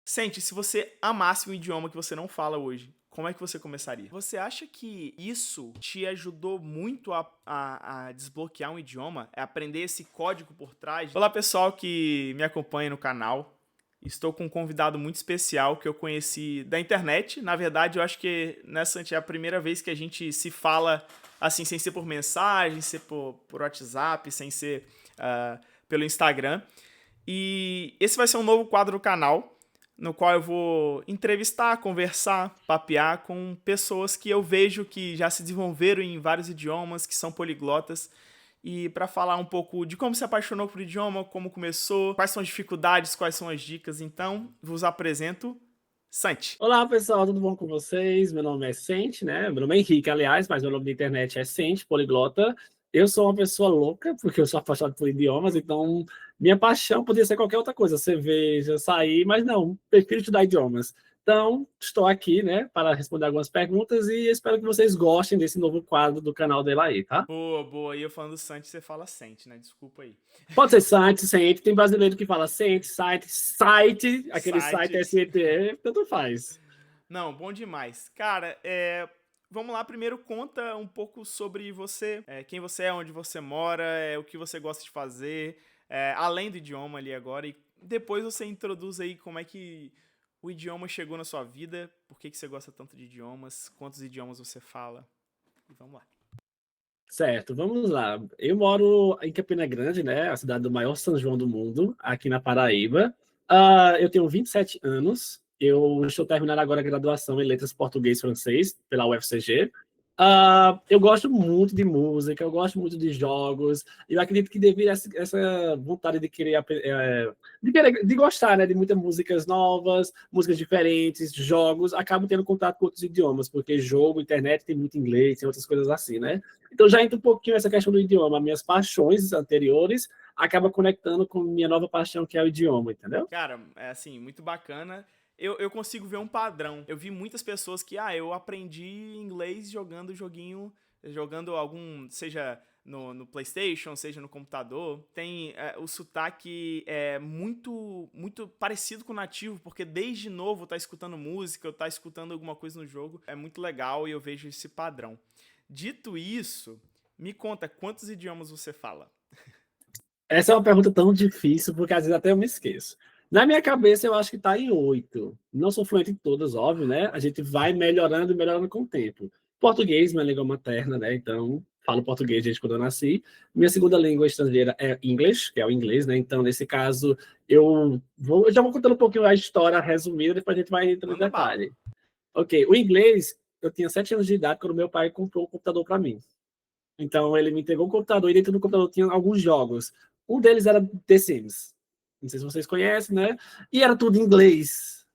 Sente, se você amasse um idioma que você não fala hoje, como é que você começaria? Você acha que isso te ajudou muito a desbloquear um idioma? É aprender esse código por trás? Olá, pessoal que me acompanha no canal. Estou com um convidado muito especial que eu conheci da internet. Na verdade, eu acho que nessa é a primeira vez que a gente se fala assim, sem ser por mensagem, sem ser por WhatsApp, sem ser pelo Instagram. E esse vai ser um novo quadro do canal, no qual eu vou entrevistar, conversar, papear com pessoas que eu vejo que já se desenvolveram em vários idiomas, que são poliglotas, e para falar um pouco de como se apaixonou por idioma, como começou, quais são as dificuldades, quais são as dicas. Então, vos apresento Santi. Olá, pessoal, tudo bom com vocês? Meu nome é Sente, né? Meu nome é Henrique, aliás, mas meu nome na internet é Sente, poliglota. Eu sou uma pessoa louca, porque eu sou apaixonado por idiomas, então minha paixão poderia ser qualquer outra coisa, cerveja, sair, mas não, prefiro estudar idiomas. Então, estou aqui, né, para responder algumas perguntas e espero que vocês gostem desse novo quadro do canal dele aí, tá? Boa, boa. E eu falando Santi, você fala Sente, né? Desculpa aí. Pode ser site, sente, tem brasileiro que fala sente, site, aquele site Site. SET, tanto faz. Não, bom demais. Cara, vamos lá. Primeiro, conta um pouco sobre você, quem você é, onde você mora, o que você gosta de fazer, além do idioma ali agora. E depois você introduz aí como é que o idioma chegou na sua vida, por que você gosta tanto de idiomas, quantos idiomas você fala. E vamos lá. Certo, vamos lá. Eu moro em Campina Grande, né? A cidade do maior São João do mundo, aqui na Paraíba. Eu tenho 27 anos. Eu estou terminando agora a graduação em Letras Português e Francês pela UFCG. Eu gosto muito de música, eu gosto muito de jogos. Eu acredito que devido a essa vontade de de gostar, né, de muitas músicas novas, músicas diferentes, jogos, acabo tendo contato com outros idiomas, porque jogo, internet tem muito inglês, tem outras coisas assim, né? Então já entra um pouquinho essa questão do idioma. Minhas paixões anteriores acabam conectando com minha nova paixão, que é o idioma, entendeu? Cara, é assim, muito bacana. Eu consigo ver um padrão. Eu vi muitas pessoas que, eu aprendi inglês jogando joguinho, jogando algum, seja no PlayStation, seja no computador. Tem o sotaque muito parecido com o nativo, porque desde novo tá escutando música, ou tá escutando alguma coisa no jogo. É muito legal e eu vejo esse padrão. Dito isso, me conta quantos idiomas você fala? Essa é uma pergunta tão difícil, porque às vezes até eu me esqueço. Na minha cabeça, eu acho que está em 8. Não sou fluente em todas, óbvio, né? A gente vai melhorando e melhorando com o tempo. Português, minha língua materna, né? Então, falo português desde quando eu nasci. Minha segunda língua estrangeira é inglês, que é o inglês, né? Então, nesse caso, eu já vou contando um pouquinho a história resumida, depois a gente vai entrando em Manda bala. detalhe. Ok, o inglês, eu tinha 7 anos de idade quando meu pai comprou um computador para mim. Então ele me entregou um computador e dentro do computador tinha alguns jogos. Um deles era The Sims. Não sei se vocês conhecem, né? E era tudo em inglês.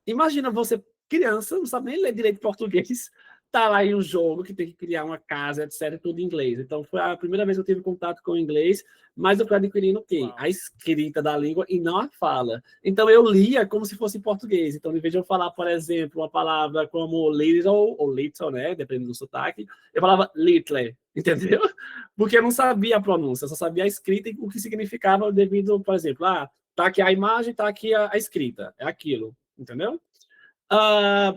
Imagina você, criança, não sabe nem ler direito português, tá lá em um jogo que tem que criar uma casa, etc, tudo em inglês. Então foi a primeira vez que eu tive contato com o inglês, mas eu fui adquirindo o quê? A Uau. escrita da língua e não a fala. Então eu lia como se fosse em português. Então, em vez de eu falar, por exemplo, uma palavra como little, ou little, né, dependendo do sotaque, eu falava little, entendeu? Porque eu não sabia a pronúncia, eu só sabia a escrita e o que significava devido, por exemplo, tá aqui a imagem, tá aqui a escrita, é aquilo, entendeu?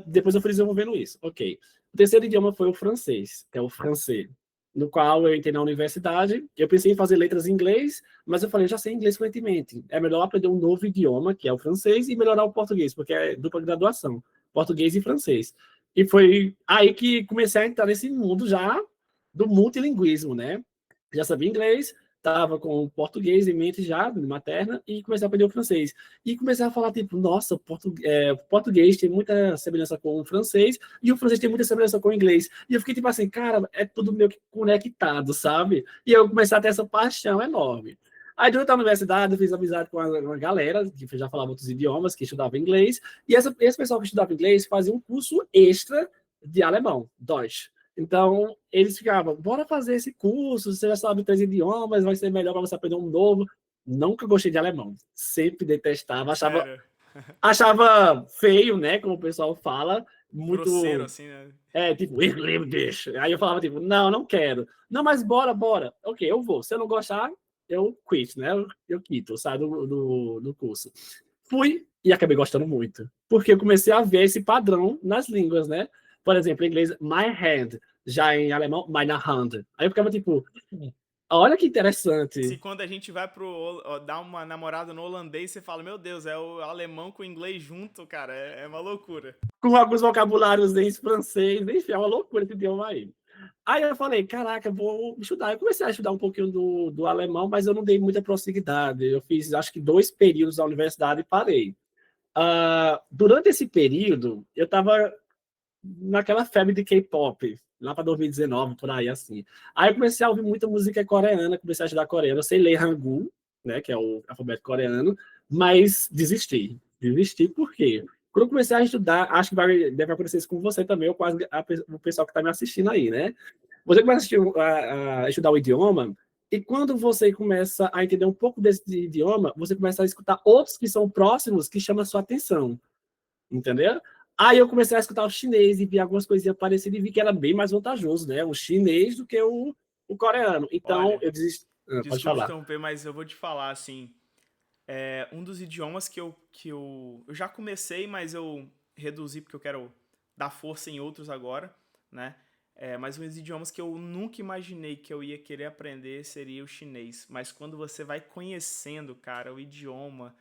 Depois eu fui desenvolvendo isso. Ok. O terceiro idioma foi o francês, que é o francês, no qual eu entrei na universidade. Eu pensei em fazer letras em inglês, mas eu falei, eu já sei inglês fluentemente. É melhor aprender um novo idioma, que é o francês, e melhorar o português, porque é dupla graduação, português e francês. E foi aí que comecei a entrar nesse mundo já do multilinguismo, né? Já sabia inglês, estava com o português em mente já, materna, e comecei a aprender o francês. E comecei a falar, tipo, nossa, o português tem muita semelhança com o francês, e o francês tem muita semelhança com o inglês. E eu fiquei tipo assim, cara, é tudo meio que conectado, sabe? E eu comecei a ter essa paixão enorme. Aí, durante a universidade, eu fiz amizade com uma galera que já falava outros idiomas, que estudava inglês, e esse pessoal que estudava inglês fazia um curso extra de alemão, Deutsch. Então, eles ficavam, bora fazer esse curso, você já sabe 3 idiomas, vai ser melhor para você aprender um novo. Nunca gostei de alemão. Sempre detestava, Sério. achava feio, né? Como o pessoal fala, Grosseiro, muito. assim, né? Tipo, ich liebe dich. Aí eu falava, tipo, não, não quero. Não, mas bora, bora. Ok, eu vou. Se eu não gostar, eu quit, né? Eu quito, eu saio do curso. Fui e acabei gostando muito. Porque eu comecei a ver esse padrão nas línguas, né? Por exemplo, em inglês, my hand. Já em alemão, meine Hand. Aí eu ficava tipo, olha que Se interessante. quando a gente vai dar uma namorada no holandês, você fala, meu Deus, é o alemão com o inglês junto, cara, é uma loucura. Com alguns vocabulários em francês, enfim, é uma loucura esse idioma aí. Aí eu falei, caraca, vou estudar. Eu comecei a estudar um pouquinho do alemão, mas eu não dei muita proximidade. Eu fiz, acho que 2 períodos da universidade e parei. Durante esse período, eu estava naquela febre de K-pop, lá para 2019, por aí, assim. Aí eu comecei a ouvir muita música coreana, comecei a estudar coreano. Eu sei ler Hangul, né, que é o alfabeto coreano, mas desisti. Desisti por quê? Quando eu comecei a estudar, acho que deve acontecer isso com você também, ou quase o pessoal que está me assistindo aí, né? Você começa a estudar o idioma, e quando você começa a entender um pouco desse idioma, você começa a escutar outros que são próximos que chamam a sua atenção, entendeu? Aí eu comecei a escutar o chinês e vi algumas coisinhas parecidas e vi que era bem mais vantajoso, né? O chinês do que o coreano. Então Olha, eu desisti. Pode desculpa te falar. interromper, mas eu vou te falar, assim, um dos idiomas eu já comecei, mas eu reduzi porque eu quero dar força em outros agora, né? Mas um dos idiomas que eu nunca imaginei que eu ia querer aprender seria o chinês. Mas quando você vai conhecendo, cara, o idioma,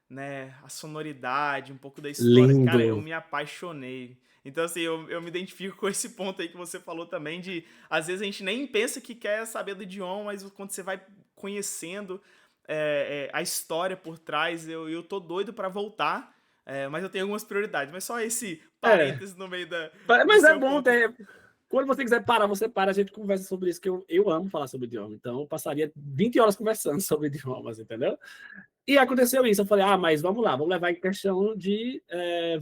né, a sonoridade, um pouco da história, cara, eu Lindo. me apaixonei. Então, assim, eu me identifico com esse ponto aí que você falou também de, às vezes a gente nem pensa que quer saber do idioma, mas quando você vai conhecendo a história por trás, eu tô doido pra voltar, mas eu tenho algumas prioridades. Mas só esse É. parênteses no meio do Mas é seu bom ponto. ter. Quando você quiser parar, você para, a gente conversa sobre isso, que eu amo falar sobre idioma. Então, eu passaria 20 horas conversando sobre idiomas, entendeu? E aconteceu isso. Eu falei, mas vamos lá, vamos levar em questão de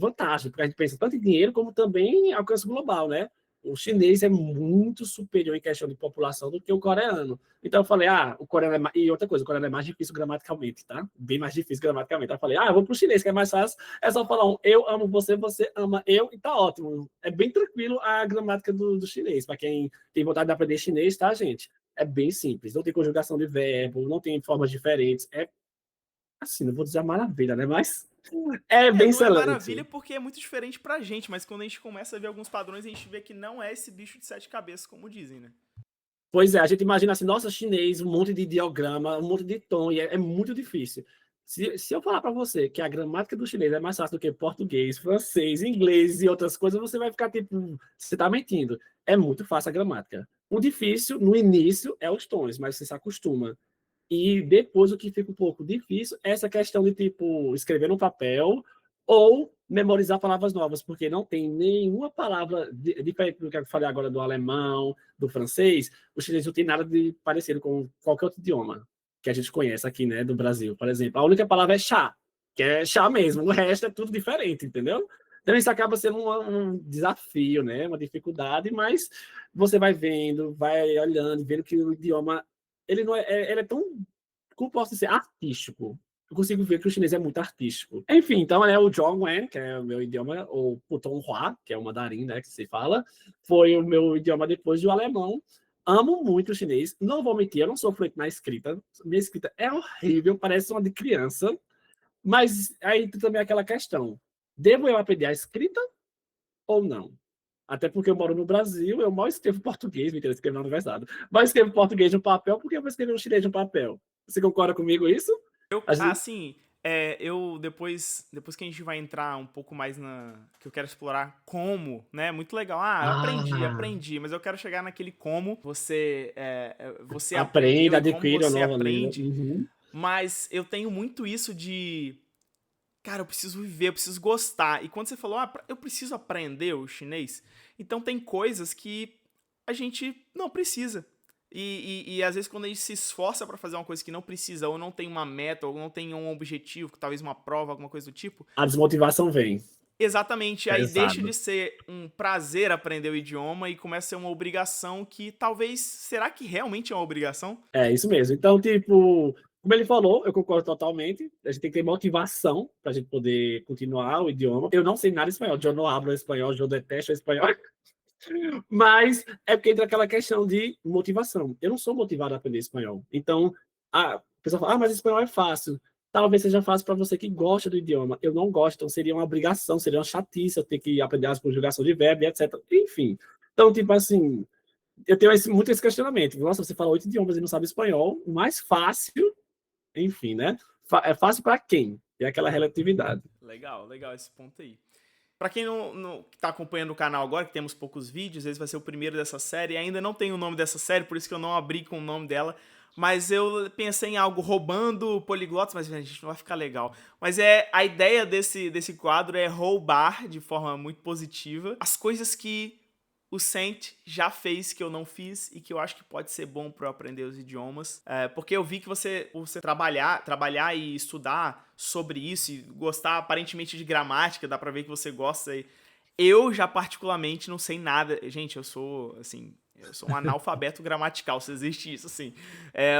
vantagem, porque a gente pensa tanto em dinheiro como também em alcance global, né? O chinês é muito superior em questão de população do que o coreano. Então eu falei, o coreano é mais... E outra coisa, o coreano é mais difícil gramaticalmente, tá? Bem mais difícil gramaticalmente. Aí eu falei, eu vou pro chinês, que é mais fácil. É só falar eu amo você, você ama eu, e tá ótimo. É bem tranquilo a gramática do chinês. Para quem tem vontade de aprender chinês, tá, gente? É bem simples. Não tem conjugação de verbo, não tem formas diferentes. É assim, não vou dizer a maravilha, né? Mas é bem Não é maravilha excelente. porque é muito diferente pra gente, mas quando a gente começa a ver alguns padrões, a gente vê que não é esse bicho de 7 cabeças, como dizem, né? Pois é, a gente imagina assim, nossa, chinês, um monte de ideograma, um monte de tom, e é muito difícil. Se eu falar para você que a gramática do chinês é mais fácil do que português, francês, inglês e outras coisas, você vai ficar tipo, você está mentindo. É muito fácil a gramática. O difícil, no início, é os tons, mas você se acostuma. E depois o que fica um pouco difícil é essa questão de, tipo, escrever no papel ou memorizar palavras novas, porque não tem nenhuma palavra diferente do que eu falei agora do alemão, do francês. O chinês não tem nada de parecido com qualquer outro idioma que a gente conhece aqui, né, do Brasil, por exemplo. A única palavra é chá, que é chá mesmo. O resto é tudo diferente, entendeu? Então isso acaba sendo um desafio, né, uma dificuldade, mas você vai vendo, vai olhando, vendo que o idioma ele não ele é tão, como posso dizer, artístico. Eu consigo ver que o chinês é muito artístico. Enfim, então, o Zhongwen, que é o meu idioma, ou Putonghua, que é o mandarim, né, que se fala, foi o meu idioma depois do alemão. Amo muito o chinês. Não vou mentir, eu não sou fluente na escrita. Minha escrita é horrível, parece uma de criança. Mas aí também é aquela questão. Devo eu aprender a escrita ou não? Até porque eu moro no Brasil, eu mal escrevo português, mentira, eu escrevo na universidade. Mal escrevo português no papel, porque eu vou escrever um chinês no papel. Você concorda comigo isso? Gente... Assim, eu depois que a gente vai entrar um pouco mais que eu quero explorar como, né? Muito legal. Ah, Aprendi, mas eu quero chegar naquele como você aprenda, aprendeu e como adquira uma você nova língua. aprende. Uhum. Mas eu tenho muito isso de, cara, eu preciso viver, eu preciso gostar. E quando você falou, eu preciso aprender o chinês, então tem coisas que a gente não precisa. E às vezes quando a gente se esforça pra fazer uma coisa que não precisa, ou não tem uma meta, ou não tem um objetivo, talvez uma prova, alguma coisa do tipo, A desmotivação vem. exatamente, aí deixa de Pesado. ser um prazer aprender o idioma e começa a ser uma obrigação que talvez, será que realmente é uma obrigação? É isso mesmo. Então, tipo, como ele falou, eu concordo totalmente. A gente tem que ter motivação para a gente poder continuar o idioma. Eu não sei nada espanhol, eu não hablo espanhol, eu detesto espanhol. Mas é porque entra aquela questão de motivação. Eu não sou motivado a aprender espanhol. Então, a pessoa fala, mas espanhol é fácil. talvez seja fácil para você que gosta do idioma. Eu não gosto, então seria uma obrigação, seria uma chatice eu ter que aprender as conjugações de verbo, e etc. Enfim. Então, tipo assim, eu tenho muito esse questionamento. Nossa, você fala 8 idiomas e não sabe espanhol. O mais fácil, enfim, né? É fácil para quem? É aquela relatividade. Legal, legal esse ponto aí. Pra quem não tá acompanhando o canal agora, que temos poucos vídeos, esse vai ser o primeiro dessa série. Ainda não tem o nome dessa série, por isso que eu não abri com o nome dela. Mas eu pensei em algo roubando poliglotas, mas a gente não vai ficar legal. Mas a ideia desse quadro é roubar de forma muito positiva as coisas que o Saint já fez que eu não fiz e que eu acho que pode ser bom para eu aprender os idiomas. Porque eu vi que você trabalhar e estudar sobre isso e gostar aparentemente de gramática, dá pra ver que você gosta. Eu já particularmente não sei nada. Gente, eu sou, assim, eu sou um analfabeto gramatical, se existe isso, assim.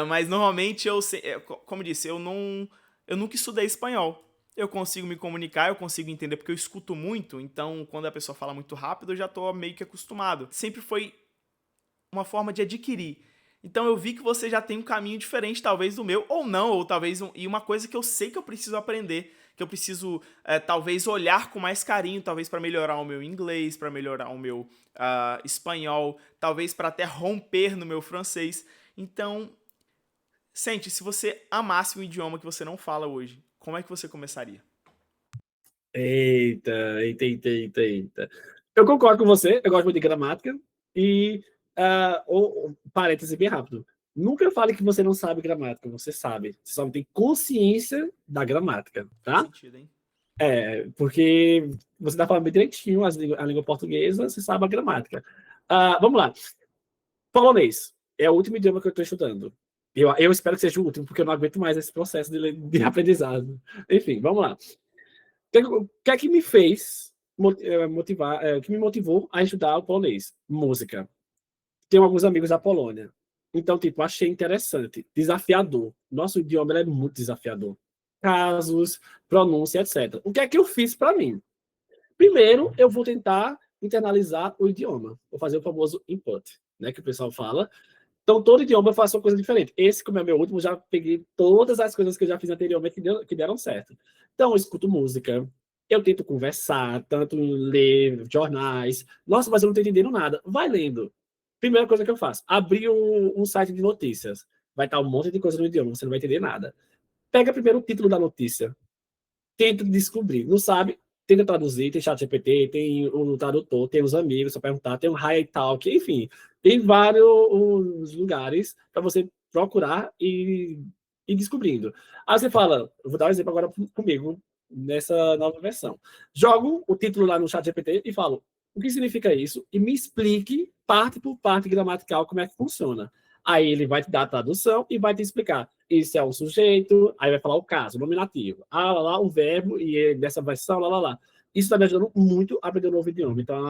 Mas normalmente eu sei, como eu disse, eu nunca estudei espanhol. Eu consigo me comunicar, eu consigo entender, porque eu escuto muito, então quando a pessoa fala muito rápido, eu já tô meio que acostumado. Sempre foi uma forma de adquirir. Então eu vi que você já tem um caminho diferente, talvez, do meu, ou não, ou talvez. E uma coisa que eu sei que eu preciso aprender, que eu preciso, talvez, olhar com mais carinho, talvez para melhorar o meu inglês, para melhorar o meu espanhol, talvez para até romper no meu francês. Então, sente, se você amasse um idioma que você não fala hoje, como é que você começaria? Eita, eita, eita, eita, eita. Eu concordo com você, eu gosto muito de gramática. E, parêntese bem rápido. Nunca fale que você não sabe gramática, você sabe. Você só não tem consciência da gramática, Faz tá? sentido, hein? Porque você está falando bem direitinho a língua portuguesa, você sabe a gramática. Vamos lá. Polonês é o último idioma que eu estou estudando. Eu espero que seja o último, porque eu não aguento mais esse processo de aprendizado. Enfim, vamos lá. O que é que me fez motivar, que me motivou a estudar o polonês? Música. Tenho alguns amigos da Polônia. Então, tipo, achei interessante, desafiador. Nosso idioma é muito desafiador. Casos, pronúncia, etc. O que é que eu fiz para mim? Primeiro, eu vou tentar internalizar o idioma. Vou fazer o famoso input, né, que o pessoal fala. Então, todo idioma eu faço uma coisa diferente. Esse, como é meu último, já peguei todas as coisas que eu já fiz anteriormente que deram certo. Então, eu escuto música, eu tento conversar, tanto ler jornais. Nossa, mas eu não estou entendendo nada. Vai lendo. Primeira coisa que eu faço, abrir um site de notícias. Vai estar um monte de coisa no idioma, você não vai entender nada. Pega primeiro o título da notícia. Tenta descobrir. Não sabe? Tenta traduzir. Tem chat GPT, tem o tradutor, tem os amigos, só perguntar, tem o Hi Talk, enfim. Tem vários lugares para você procurar e descobrindo. Aí você fala, eu vou dar um exemplo agora comigo, nessa nova versão. Jogo o título lá no chat GPT e falo, o que significa isso? E me explique, parte por parte gramatical, como é que funciona. Aí ele vai te dar a tradução e vai te explicar. Isso é um sujeito, aí vai falar o caso, o nominativo. Lá, o verbo, e dessa versão, lá. Isso está me ajudando muito a aprender um novo idioma. Então,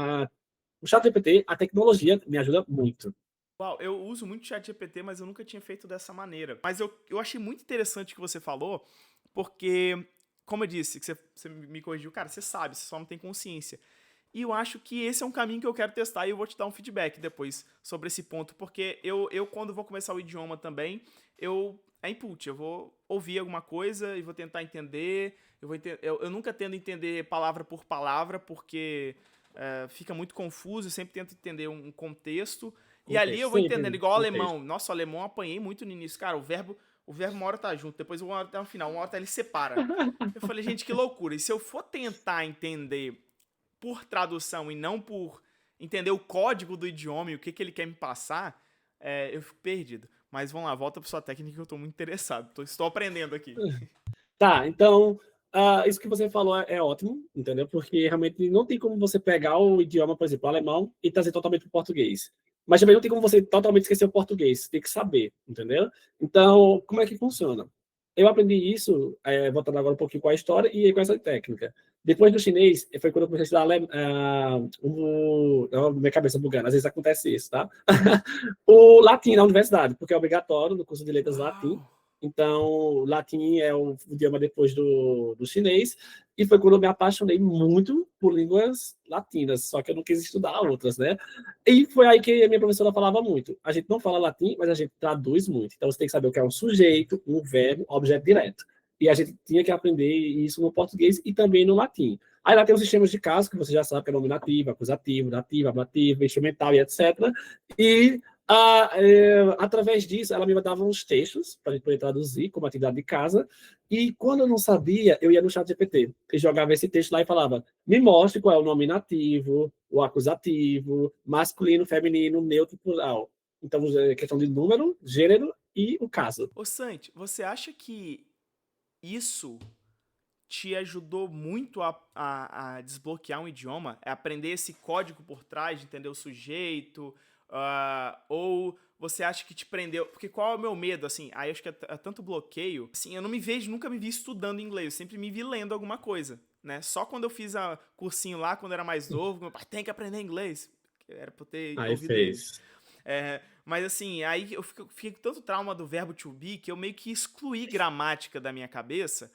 o chat GPT, a tecnologia, me ajuda muito. Uau, eu uso muito o chat GPT, mas eu nunca tinha feito dessa maneira. Mas eu achei muito interessante o que você falou, porque, como eu disse, que você me corrigiu, cara, você sabe, você só não tem consciência. E eu acho que esse é um caminho que eu quero testar e eu vou te dar um feedback depois sobre esse ponto, porque eu quando vou começar o idioma também, é input, eu vou ouvir alguma coisa e vou tentar entender, eu nunca tento entender palavra por palavra, porque fica muito confuso, eu sempre tento entender um contexto, e ali eu Contexto, vou entendendo, sempre igual contexto. alemão, nossa, o alemão eu apanhei muito no início, cara, o verbo uma hora tá junto, depois uma hora tá no final, uma hora tá ele separa. Eu falei, gente, que loucura, e se eu for tentar entender por tradução e não por entender o código do idioma e o que ele quer me passar, eu fico perdido. Mas vamos lá, volta para sua técnica que eu estou muito interessado. Estou aprendendo aqui. Tá, então, isso que você falou é ótimo, entendeu? Porque realmente não tem como você pegar o idioma, por exemplo, o alemão, e trazer totalmente para o português. Mas também não tem como você totalmente esquecer o português, tem que saber, entendeu? Então, como é que funciona? Eu aprendi isso, voltando agora um pouquinho com a história e com essa técnica. Depois do chinês, foi quando eu comecei a estudar minha cabeça bugando, às vezes acontece isso, tá? O latim na universidade, porque é obrigatório no curso de letras Uau! latim. Então, latim é o idioma depois do chinês, e foi quando eu me apaixonei muito por línguas latinas, só que eu não quis estudar outras, né? E foi aí que a minha professora falava muito. A gente não fala latim, mas a gente traduz muito. Então, você tem que saber o que é um sujeito, um verbo, objeto direto. E a gente tinha que aprender isso no português e também no latim. Aí lá tem os sistemas de caso, que você já sabe que é nominativo, acusativo, dativo, ablativo, instrumental e etc. E através disso, ela me dava uns textos para a gente poder traduzir como atividade de casa. E quando eu não sabia, eu ia no chat GPT e jogava esse texto lá e falava: me mostre qual é o nominativo, o acusativo, masculino, feminino, neutro, plural. Então, é questão de número, gênero e o caso. Ô, Santi, você acha que isso te ajudou muito a desbloquear um idioma? É aprender esse código por trás, de entender o sujeito? Ou você acha que te prendeu? Porque qual é o meu medo, assim? Aí acho que é tanto bloqueio. Assim, eu não me vejo, nunca me vi estudando inglês. Eu sempre me vi lendo alguma coisa, né? Só quando eu fiz a cursinho lá, quando eu era mais novo, meu pai, tem que aprender inglês. Era pra eu ter Aí ouvido ele. fez. Mas assim, aí eu fiquei com tanto trauma do verbo to be que eu meio que excluí gramática da minha cabeça.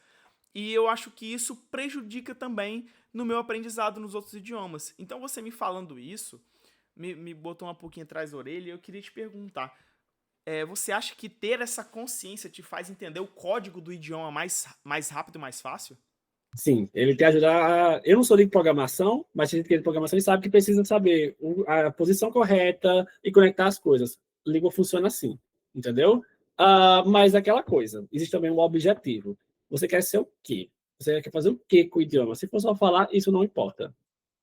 E eu acho que isso prejudica também no meu aprendizado nos outros idiomas. Então você me falando isso, me botou um pouquinho atrás da orelha e eu queria te perguntar. Você acha que ter essa consciência te faz entender o código do idioma mais rápido e mais fácil? Sim, ele te ajuda a... Eu não sou de programação, mas a gente que é de programação sabe que precisa saber a posição correta e conectar as coisas. A língua funciona assim, entendeu? Mas aquela coisa, existe também um objetivo. Você quer ser o quê? Você quer fazer o quê com o idioma? Se for só falar, isso não importa.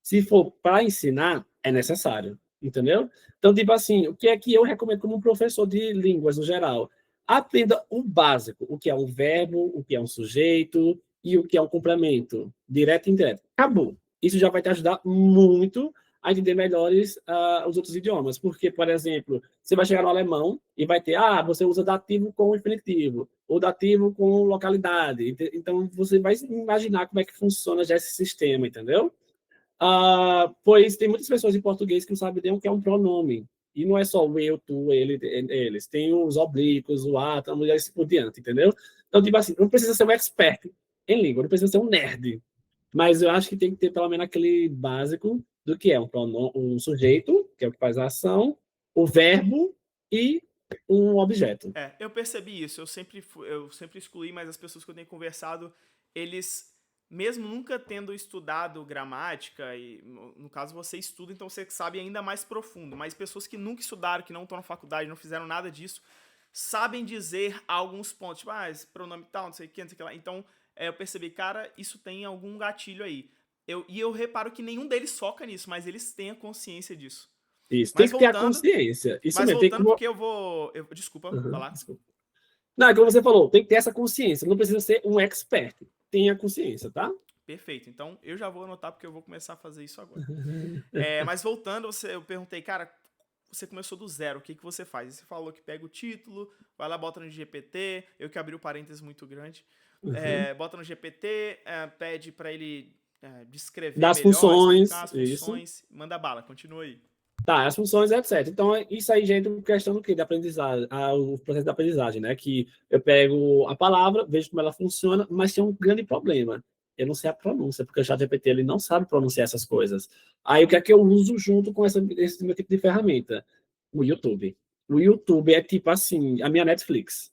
Se for para ensinar, é necessário, entendeu? Então, tipo assim, o que é que eu recomendo como um professor de línguas no geral? Aprenda o básico, o que é um verbo, o que é um sujeito e o que é um complemento, direto e indireto. Acabou. Isso já vai te ajudar muito a entender melhores os outros idiomas, porque, por exemplo, você vai chegar no alemão e vai ter, você usa dativo com infinitivo, ou dativo com localidade. Então, você vai imaginar como é que funciona já esse sistema, entendeu? Pois tem muitas pessoas em português que não sabem nem o que é um pronome. E não é só o eu, tu, ele, eles. Tem os oblíquos, o átomo e assim por diante, entendeu? Então, tipo assim, não precisa ser um expert em língua, não precisa ser um nerd. Mas eu acho que tem que ter pelo menos aquele básico do que é um pronome, um sujeito, que é o que faz a ação, o verbo e um objeto. Eu percebi isso. Eu sempre excluí, mas as pessoas que eu tenho conversado, eles, mesmo nunca tendo estudado gramática, e no caso você estuda, então você sabe ainda mais profundo, mas pessoas que nunca estudaram, que não estão na faculdade, não fizeram nada disso, sabem dizer alguns pontos, tipo, esse pronome tal, não sei o que, não sei o que lá. Então, eu percebi, cara, isso tem algum gatilho aí. Eu reparo que nenhum deles foca nisso, mas eles têm a consciência disso. Isso, tem Mas que ter a voltando, consciência. Isso mas mesmo, tem que... voltando porque desculpa, Uhum, falar. desculpa. Não, como você falou, tem que ter essa consciência. Não precisa ser um expert. Tenha consciência, tá? Perfeito. Então, eu já vou anotar porque eu vou começar a fazer isso agora. Mas voltando, eu perguntei, cara, você começou do zero, o que você faz? Você falou que pega o título, vai lá, bota no GPT, eu que abri o parênteses muito grande, bota no GPT, pede para ele descrever Das melhor, funções, explicar as isso. funções, manda bala, continua aí. Tá, as funções, etc. Então, isso aí já entra em questão do quê? Da aprendizagem, o processo da aprendizagem, né? Que eu pego a palavra, vejo como ela funciona, mas tem um grande problema. Eu não sei a pronúncia, porque o ChatGPT ele não sabe pronunciar essas coisas. Aí, o que é que eu uso junto com esse meu tipo de ferramenta? O YouTube. O YouTube é tipo assim, a minha Netflix.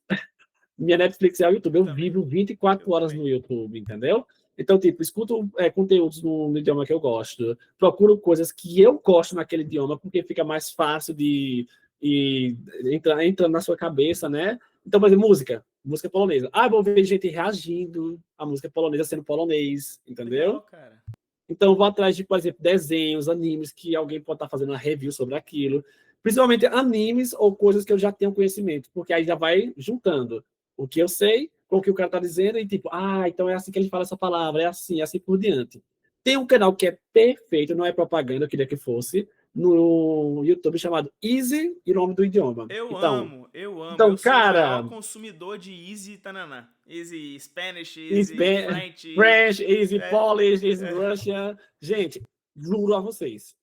Minha Netflix é o YouTube. Eu Eu também, vivo eu 24 horas também. no YouTube, entendeu? Então, tipo, escuto conteúdos no idioma que eu gosto, procuro coisas que eu gosto naquele idioma, porque fica mais fácil de entra na sua cabeça, né? Então, por exemplo, música polonesa. Vou ver gente reagindo à música polonesa sendo polonês, Legal, entendeu? cara. Então, vou atrás de, por exemplo, desenhos, animes, que alguém pode estar fazendo uma review sobre aquilo. Principalmente animes ou coisas que eu já tenho conhecimento, porque aí já vai juntando o que eu sei com o que o cara está dizendo e tipo, então é assim que ele fala essa palavra, é assim por diante. Tem um canal que é perfeito, não é propaganda, eu queria que fosse, no YouTube chamado Easy e o nome do idioma. Eu Então, amo, eu amo. então Eu sou o maior cara, consumidor de Easy Tananã. Easy Spanish, Easy French. French, Easy É, Polish, Easy é. Russian. Gente, juro a vocês,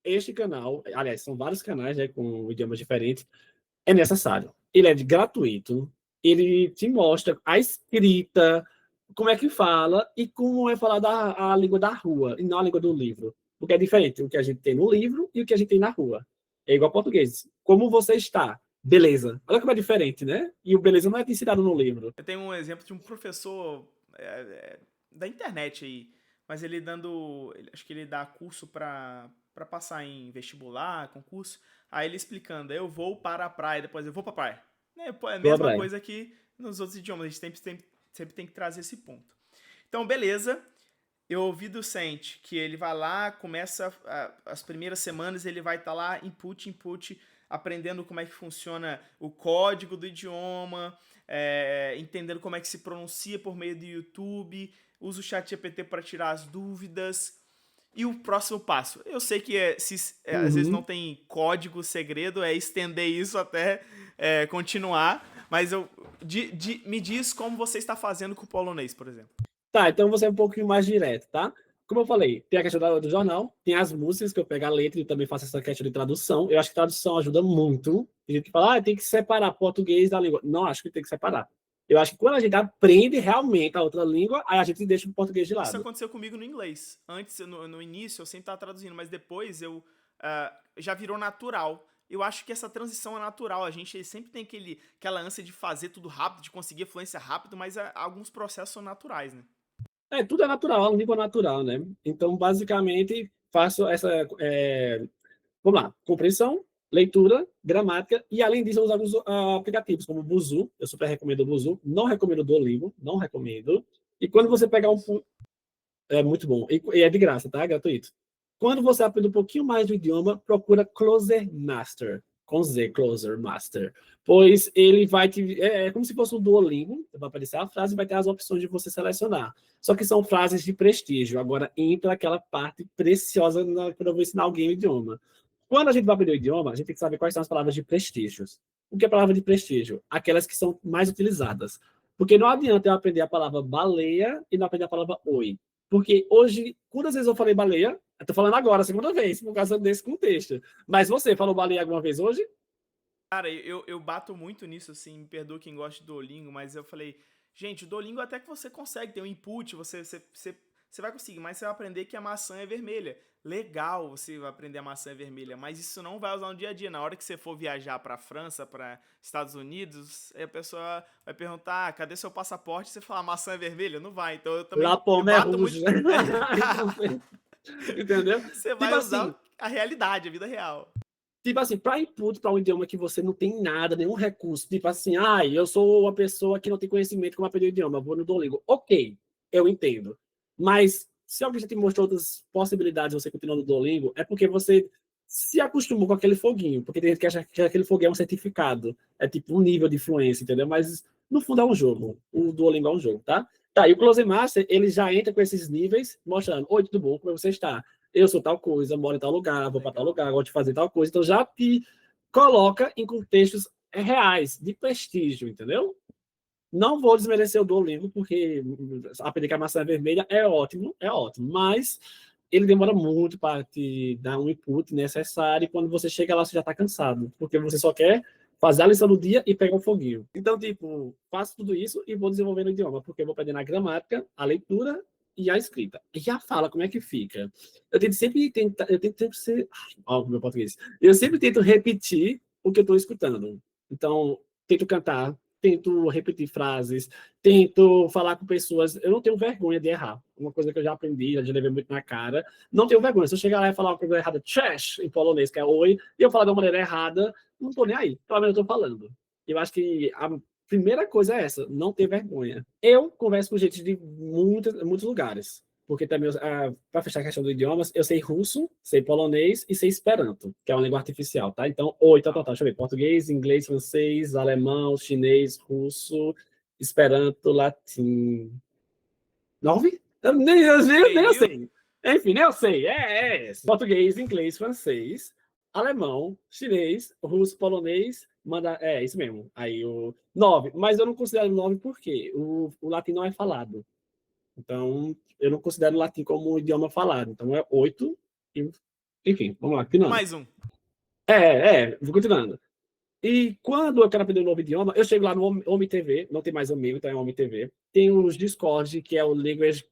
este canal, aliás, são vários canais com idiomas diferentes, é necessário. Ele é gratuito, ele te mostra a escrita, como é que fala e como é falada a língua da rua, e não a língua do livro. Porque é diferente o que a gente tem no livro e o que a gente tem na rua. É igual ao português. Como você está? beleza. Olha como é diferente, né? E o beleza não é ensinado no livro. Eu tenho um exemplo de um professor da internet aí, mas ele acho que ele dá curso para passar em vestibular, concurso, aí ele explicando, eu vou para a praia, depois eu vou para a praia. É a Boa mesma praia. coisa que nos outros idiomas, a gente sempre tem que trazer esse ponto. Então, beleza, eu ouvi do Sente que ele vai lá, começa as primeiras semanas, ele vai estar lá, input, aprendendo como é que funciona o código do idioma, entendendo como é que se pronuncia por meio do YouTube, usa o chat GPT para tirar as dúvidas. E o próximo passo? Eu sei que às vezes não tem código segredo, é estender isso até continuar, mas me diz como você está fazendo com o polonês, por exemplo. Tá, então você é um pouquinho mais direto, tá? Como eu falei, tem a questão do jornal, tem as músicas que eu pego a letra e também faço essa questão de tradução. Eu acho que tradução ajuda muito. Tem gente que fala, tem que separar português da língua. Não acho que tem que separar. Eu acho que quando a gente aprende realmente a outra língua, aí a gente deixa o português de Isso lado. aconteceu comigo no inglês. Antes, no início, eu sempre estava traduzindo, mas depois já virou natural. Eu acho que essa transição é natural. A gente sempre tem aquela ânsia de fazer tudo rápido, de conseguir a fluência rápido, mas alguns processos são naturais, né? Tudo é natural, é uma língua natural, né? Então, basicamente, faço essa. Vamos lá, compreensão, leitura, gramática, e além disso, eu uso alguns aplicativos, como o Buzu, eu super recomendo o Buzu, não recomendo o Duolingo, não recomendo. E quando você pegar um. É muito bom, e é de graça, tá? É gratuito. Quando você aprende um pouquinho mais do idioma, procura Closer Master, com Z, Closer Master, pois ele vai te. É como se fosse um Duolingo, vai aparecer a frase e vai ter as opções de você selecionar. Só que são frases de prestígio. Agora entra aquela parte preciosa quando eu vou ensinar alguém o idioma. Quando a gente vai aprender o idioma, a gente tem que saber quais são as palavras de prestígio. O que é palavra de prestígio? Aquelas que são mais utilizadas. Porque não adianta eu aprender a palavra baleia e não aprender a palavra oi. Porque hoje, quantas vezes eu falei baleia? Eu tô falando agora, a segunda vez, por causa desse contexto. Mas você falou baleia alguma vez hoje? Cara, eu bato muito nisso, assim, me perdoa quem gosta de Duolingo, mas eu falei, gente, o Duolingo até que você consegue ter um input, você vai conseguir, mas você vai aprender que a maçã é vermelha. Legal você vai aprender a maçã é vermelha, mas isso não vai usar no dia a dia. Na hora que você for viajar para França, para Estados Unidos, a pessoa vai perguntar, cadê seu passaporte? Você fala, maçã é vermelha? Não vai. Então eu La também, eu pomme é bato muito... rouge. Entendeu? Você Tipo vai assim, usar a realidade, a vida real. Tipo assim, para input para um idioma que você não tem nada, nenhum recurso, tipo assim, eu sou uma pessoa que não tem conhecimento como aprender o idioma, vou no Duolingo. Ok, eu entendo. Mas se alguém já te mostrou outras possibilidades de você continuar no Duolingo, é porque você se acostumou com aquele foguinho, porque tem gente que acha que aquele foguinho é um certificado, é tipo um nível de fluência, entendeu? Mas no fundo é um jogo. O Duolingo é um jogo, tá? Tá, e o Close Master, ele já entra com esses níveis, mostrando, oi, tudo bom, como você está? Eu sou tal coisa, moro em tal lugar, vou para tal lugar, gosto de fazer tal coisa. Então já te coloca em contextos reais, de prestígio, entendeu? Não vou desmerecer o Duolingo, porque aprender que a maçã é vermelha é ótimo, mas ele demora muito para te dar um input necessário e quando você chega lá você já está cansado, porque você só quer fazer a lição do dia e pegar um foguinho. Então, tipo, faço tudo isso e vou desenvolvendo o idioma, porque eu vou aprendendo a gramática, a leitura e a escrita. E a fala, como é que fica? Eu tento sempre ser, meu português. Eu sempre tento repetir o que eu estou escutando. Então, tento cantar, tento repetir frases, tento falar com pessoas. Eu não tenho vergonha de errar. Uma coisa que eu já aprendi, já levei muito na cara. Não tenho vergonha. Se eu chegar lá e falar uma coisa errada, trash, em polonês, que é oi, e eu falar de uma maneira errada, não tô nem aí. Pelo menos eu tô falando. Eu acho que a primeira coisa é essa, não ter vergonha. Eu converso com gente de muitos lugares. Porque também, para fechar a questão do idiomas, eu sei russo, sei polonês e sei esperanto, que é uma língua artificial, tá? Então, oito, tá. Deixa eu ver. Português, inglês, francês, alemão, chinês, russo, esperanto, latim. 9? Nem eu Viu? sei. Enfim, nem eu sei. Português, inglês, francês, alemão, chinês, russo, polonês, isso mesmo. Aí o 9. Mas eu não considero 9 porque o latim não é falado. Então, eu não considero o latim como um idioma falado. Então, é 8. Enfim, vamos lá, continuando. Mais um. Vou continuando. E quando eu quero aprender um novo idioma, eu chego lá no Home TV, não tem mais amigo, então é Home TV. Tem os Discord, que é o Language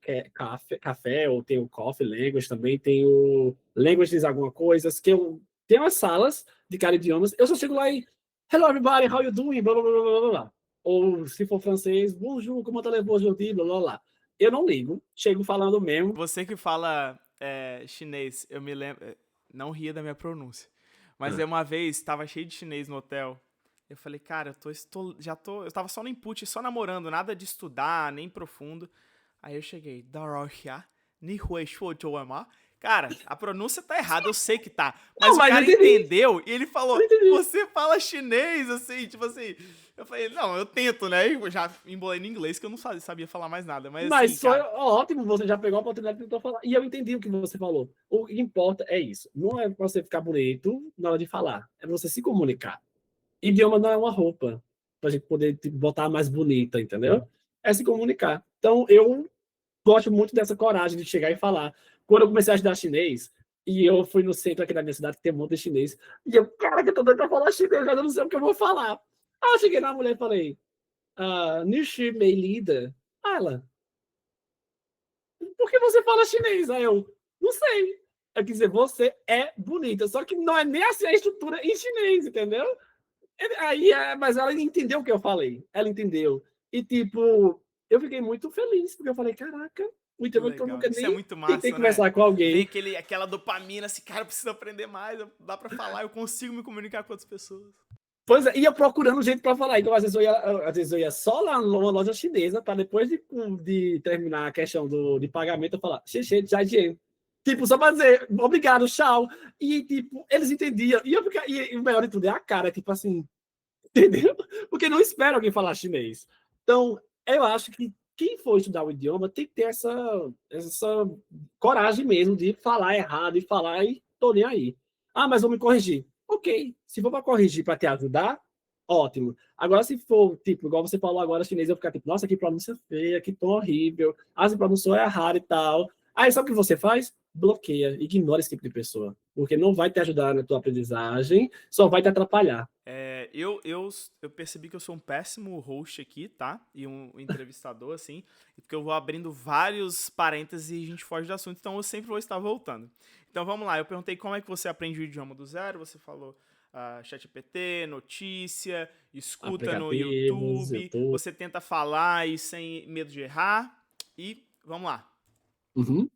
Café, ou tem o Coffee Language também, tem o Languages alguma coisa, que eu tenho as salas de cada idioma. Eu só chego lá e, hello everybody, how you doing? Blá, blá, blá, blá, blá, blá. Ou se for francês, bonjour, como tá levou aujourd'hui? Blá, blá, blá. Eu não ligo, chego falando mesmo. Você que fala chinês, eu me lembro. Não ria da minha pronúncia. Mas Ah. uma vez tava cheio de chinês no hotel. Eu falei, cara, eu tava só no input, só namorando, nada de estudar, nem profundo. Aí eu cheguei, Dorohia, ni hui shuo zhou ma. Cara, a pronúncia tá errada, eu sei que tá. Mas Não, o mas eu cara entendi. entendeu e ele falou, Eu entendi. você fala chinês, assim, tipo assim. Eu falei, não, eu tento, né? Eu já embolei no inglês que eu não sabia falar mais nada. Mas assim, Mas foi cara, ótimo, você já pegou a oportunidade de tentar falar. E eu entendi o que você falou. O que importa é isso. Não é você ficar bonito na hora de falar, é você se comunicar. Idioma não é uma roupa para a gente poder botar mais bonita, entendeu? É se comunicar. Então, eu gosto muito dessa coragem de chegar e falar. Quando eu comecei a estudar chinês, e eu fui no centro aqui da minha cidade, que tem um monte de chinês, e eu, cara, que eu tô doido pra falar chinês, mas eu não sei o que eu vou falar. Aí eu cheguei na mulher e falei, Nishi Mei Lida. Aí ela, por que você fala chinês? Aí eu, não sei. Eu quis dizer, você é bonita, só que não é nem assim a estrutura em chinês, entendeu? Aí, mas ela entendeu o que eu falei. Ela entendeu. E, tipo, eu fiquei muito feliz, porque eu falei, caraca, muito que bom que eu legal. nunca Isso é nem muito tentei massa, né? conversar com Vem alguém. aquela dopamina, assim, cara, eu preciso aprender mais, dá pra falar, eu consigo me comunicar com outras pessoas. Pois é, ia procurando um jeito para falar. Então, às vezes eu ia só lá numa loja chinesa, para depois de terminar a questão de pagamento, eu falar, xixi, jajien. Tipo, só para dizer, obrigado, tchau. E, tipo, eles entendiam. E o melhor de tudo é a cara, tipo assim, entendeu? Porque não espera alguém falar chinês. Então, eu acho que quem for estudar o idioma tem que ter essa coragem mesmo de falar errado e falar e tô nem aí. Ah, mas vou me corrigir. Ok. Se for para corrigir para te ajudar, ótimo. Agora, se for, tipo, igual você falou agora, chinês, eu ficar tipo, nossa, que pronúncia feia, que tom horrível, se pronunciou errado e tal. Aí, sabe o que você faz? Bloqueia, ignora esse tipo de pessoa. Porque não vai te ajudar na tua aprendizagem, só vai te atrapalhar. Eu percebi que eu sou um péssimo host aqui, tá? E um entrevistador, assim, porque eu vou abrindo vários parênteses e a gente foge do assunto, então eu sempre vou estar voltando. Então vamos lá, eu perguntei como é que você aprende o idioma do zero, você falou ChatGPT, notícia, escuta no Aplicativos, YouTube, YouTube. você tenta falar e sem medo de errar, e vamos lá. Uhum.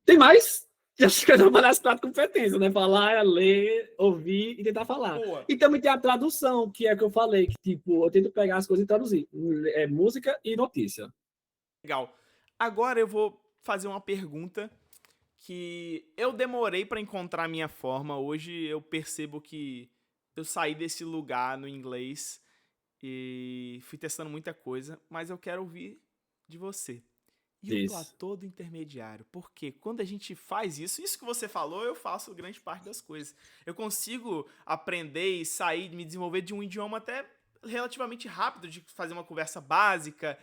Tem mais? Acho que é trabalhar as quatro competências, né? Falar, ler, ouvir e tentar falar. Boa, E também tem a tradução, que é o que eu falei, que tipo, eu tento pegar as coisas e traduzir. É música e notícia. legal. Agora eu vou fazer uma pergunta que eu demorei pra encontrar a minha forma. Hoje eu percebo que eu saí desse lugar no inglês e fui testando muita coisa, mas eu quero ouvir de você. E o Isso. platô do intermediário? Porque quando a gente faz isso que você falou, eu faço grande parte das coisas. Eu consigo aprender e sair, me desenvolver de um idioma até relativamente rápido, de fazer uma conversa básica.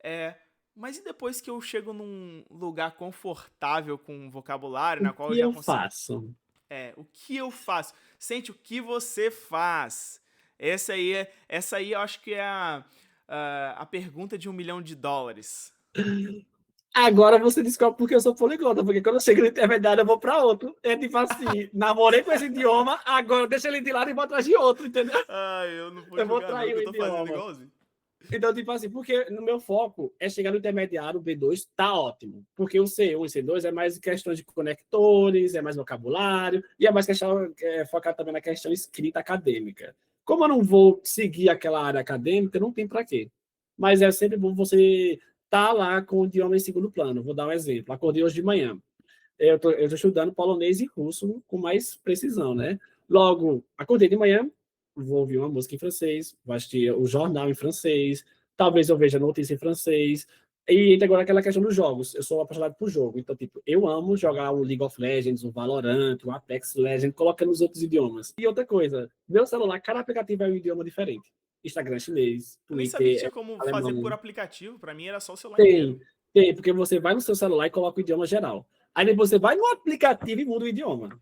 É, mas e depois que eu chego num lugar confortável com um vocabulário, O na qual eu que já eu consigo. faço? O que eu faço? Sente o que você faz. Essa aí eu acho que é a pergunta de US$ 1 milhão. Agora você descobre porque eu sou poliglota, porque quando eu chego no intermediário eu vou para outro. É tipo assim, namorei com esse idioma, agora deixa ele de lado e vou atrás de outro, entendeu? Ai, eu não vou Eu vou julgar não, trair que o eu tô fazendo idioma. igualzinho. Então, tipo assim, porque no meu foco é chegar no intermediário, o B2 tá ótimo. Porque o C1 e C2 é mais questão de conectores, é mais vocabulário, e é mais questão focado também na questão escrita acadêmica. Como eu não vou seguir aquela área acadêmica, não tem para quê. Mas é sempre bom você estar lá com o idioma em segundo plano. Vou dar um exemplo. Acordei hoje de manhã. Eu tô estudando polonês e russo com mais precisão, né? Logo, acordei de manhã, vou ouvir uma música em francês, vou assistir o jornal em francês, talvez eu veja notícia em francês. E entra agora aquela questão dos jogos. Eu sou apaixonado por jogo. Então, tipo, eu amo jogar um League of Legends, um Valorant, um Apex Legends, colocando os outros idiomas. E outra coisa, meu celular, cada aplicativo é um idioma diferente. Instagram é chinês, Eu nem sabia que Twitter tinha é como fazer por alemão. aplicativo, pra mim era só o celular inteiro. Tem, tem, porque você vai no seu celular e coloca o idioma geral. Aí depois você vai no aplicativo e muda o idioma.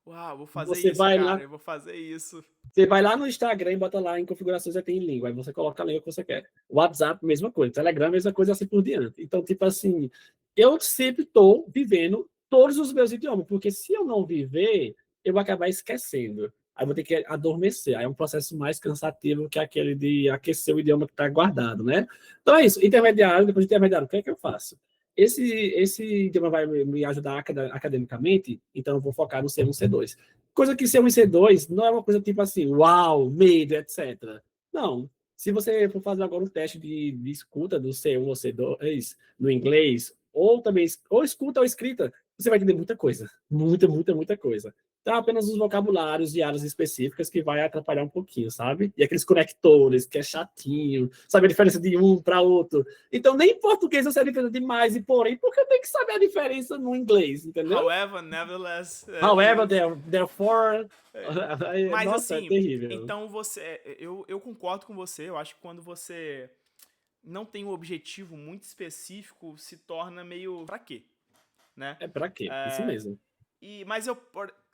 Uau, vou fazer Você isso, vai cara, lá, eu vou fazer isso. você vai lá no Instagram e bota lá em configurações já tem língua. Aí você coloca a língua que você quer. WhatsApp, mesma coisa. Telegram, mesma coisa, assim por diante. Então, tipo assim, eu sempre estou vivendo todos os meus idiomas, porque se eu não viver, eu vou acabar esquecendo. Aí vou ter que adormecer. Aí é um processo mais cansativo que aquele de aquecer o idioma que está guardado, né? Então é isso. Intermediário, depois de intermediário, o que é que eu faço? Esse idioma vai me ajudar academicamente, então eu vou focar no C1, C2. Coisa que C1 e C2 não é uma coisa tipo assim, uau, medo, etc. Não. Se você for fazer agora um teste de escuta do C1 ou C2 no inglês, ou também ou escuta ou escrita, você vai entender muita coisa. Muita, muita, muita coisa. Então, apenas os vocabulários de áreas específicas que vai atrapalhar um pouquinho, sabe? E aqueles conectores, que é chatinho, sabe a diferença de um para outro. Então, nem em português eu sei a diferença de mais e porém, porque eu tenho que saber a diferença no inglês, entendeu? However, nevertheless. However, therefore. Mas Nossa, é assim, terrível. então eu concordo com você. Eu acho que quando você não tem um objetivo muito específico, se torna meio pra quê, né? É pra quê? Isso mesmo. Mas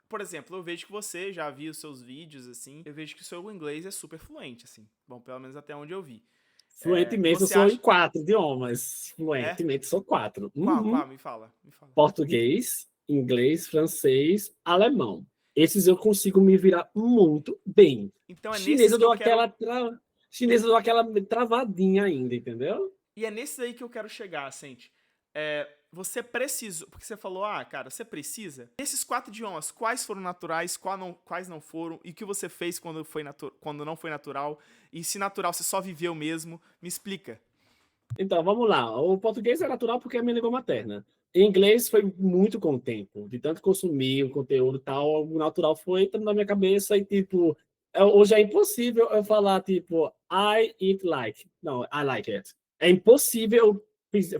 por exemplo, eu vejo que você já viu os seus vídeos, assim, eu vejo que o seu inglês é super fluente, assim. Bom, pelo menos até onde eu vi. Fluentemente eu Você sou em acha... 4 idiomas. É? Fluentemente sou 4. Qual? Uhum. Me fala, me fala. Português, inglês, francês, alemão. Esses eu consigo me virar muito bem. Então é Chinês nesses eu que dou eu quero... aquela chinês eu dou aquela travadinha ainda, entendeu? E é nesse aí que eu quero chegar, Sente. Você precisa, porque você falou, cara, você precisa. Esses 4 idiomas, quais foram naturais, quais não foram, e o que você fez quando não foi natural, e se natural você só viveu mesmo, me explica. Então, vamos lá. O português é natural porque é a minha língua materna. Em inglês foi muito com o tempo, de tanto consumir o conteúdo e tal, o natural foi entrando na minha cabeça e, tipo, hoje é impossível eu falar, tipo, I eat like. Não, I like it. É impossível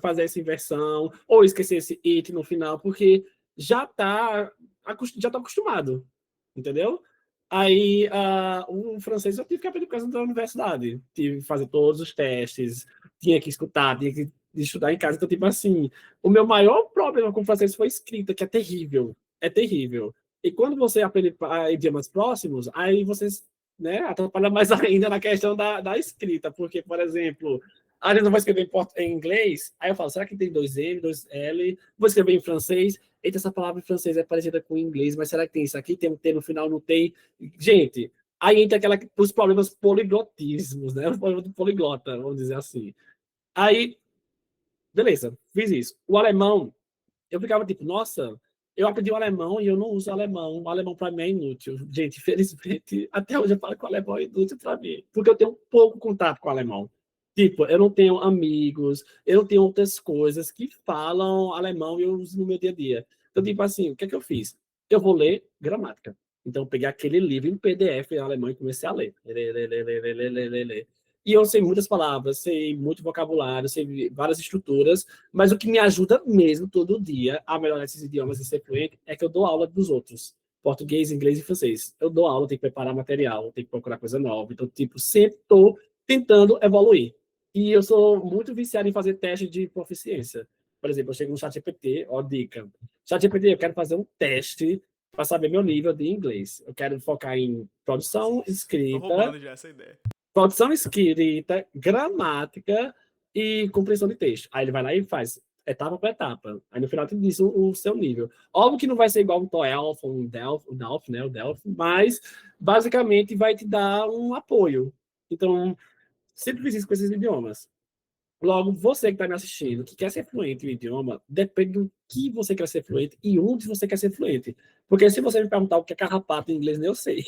fazer essa inversão ou esquecer esse it no final, porque já tá acostumado, entendeu? Aí, o francês eu tive que aprender por causa da universidade. Tive que fazer todos os testes, tinha que escutar, tinha que estudar em casa. Então, tipo assim, o meu maior problema com o francês foi escrita, que é terrível. É terrível. E quando você aprende idiomas próximos, aí você, né, atrapalha mais ainda na questão da escrita. Porque, por exemplo, às vezes eu vou escrever em inglês, aí eu falo, será que tem 2 M, 2 L? Vou escrever em francês, eita, essa palavra em francês é parecida com o inglês, mas será que tem isso aqui? Tem um T no final, não tem? Gente, aí entra os problemas poliglotismos, né? Os problemas do poliglota, vamos dizer assim. Aí, beleza, fiz isso. O alemão, eu ficava tipo, nossa, eu aprendi o alemão e eu não uso alemão. O alemão para mim é inútil. Gente, infelizmente, até hoje eu falo que o alemão é inútil para mim, porque eu tenho pouco contato com o alemão. Tipo, eu não tenho amigos, eu não tenho outras coisas que falam alemão e eu uso no meu dia a dia. Então, tipo assim, o que é que eu fiz? Eu vou ler gramática. Então, eu peguei aquele livro em PDF em alemão e comecei a ler. Ler. E eu sei muitas palavras, sei muito vocabulário, sei várias estruturas, mas o que me ajuda mesmo todo dia a melhorar esses idiomas e ser fluente é que eu dou aula dos outros. Português, inglês e francês. Eu dou aula, tenho que preparar material, tenho que procurar coisa nova. Então, tipo, sempre estou tentando evoluir. E eu sou muito viciado em fazer teste de proficiência. Por exemplo, eu chego no ChatGPT, ó, dica. ChatGPT, eu quero fazer um teste para saber meu nível de inglês. Eu quero focar em Tô roubando já essa ideia. produção escrita, gramática e compreensão de texto. Aí ele vai lá e faz etapa por etapa. Aí no final te diz o seu nível. Óbvio que não vai ser igual um TOEFL, Delphi, né, o Delphi, mas basicamente vai te dar um apoio. Então, sempre fiz isso com esses idiomas. Logo, você que está me assistindo, que quer ser fluente em idioma, depende do que você quer ser fluente e onde você quer ser fluente. Porque se você me perguntar o que é carrapato em inglês, nem eu sei.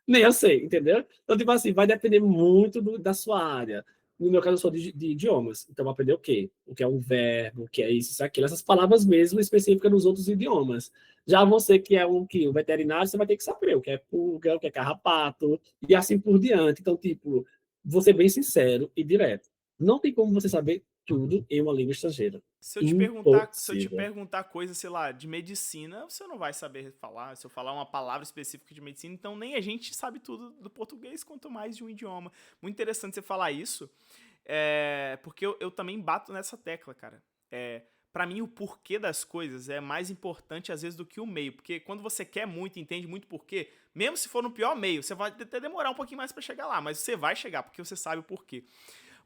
Nem eu sei, entendeu? Então, tipo assim, vai depender muito da sua área. No meu caso, eu sou de idiomas. Então, vou aprender o quê? O que é um verbo, o que é isso, aquilo. Essas palavras mesmo específicas nos outros idiomas. Já você que é um veterinário, você vai ter que saber o que é pulga, o que é carrapato, e assim por diante. Então, tipo, vou ser bem sincero e direto. Não tem como você saber tudo em uma língua estrangeira. Se eu te Impossível. perguntar coisa, sei lá, de medicina, você não vai saber falar. Se eu falar uma palavra específica de medicina, então nem a gente sabe tudo do português, quanto mais de um idioma. Muito interessante você falar isso, porque eu também bato nessa tecla, cara. Para mim, o porquê das coisas é mais importante, às vezes, do que o meio. Porque quando você quer muito, entende muito porquê, mesmo se for no pior meio, você vai até demorar um pouquinho mais para chegar lá, mas você vai chegar, porque você sabe o porquê.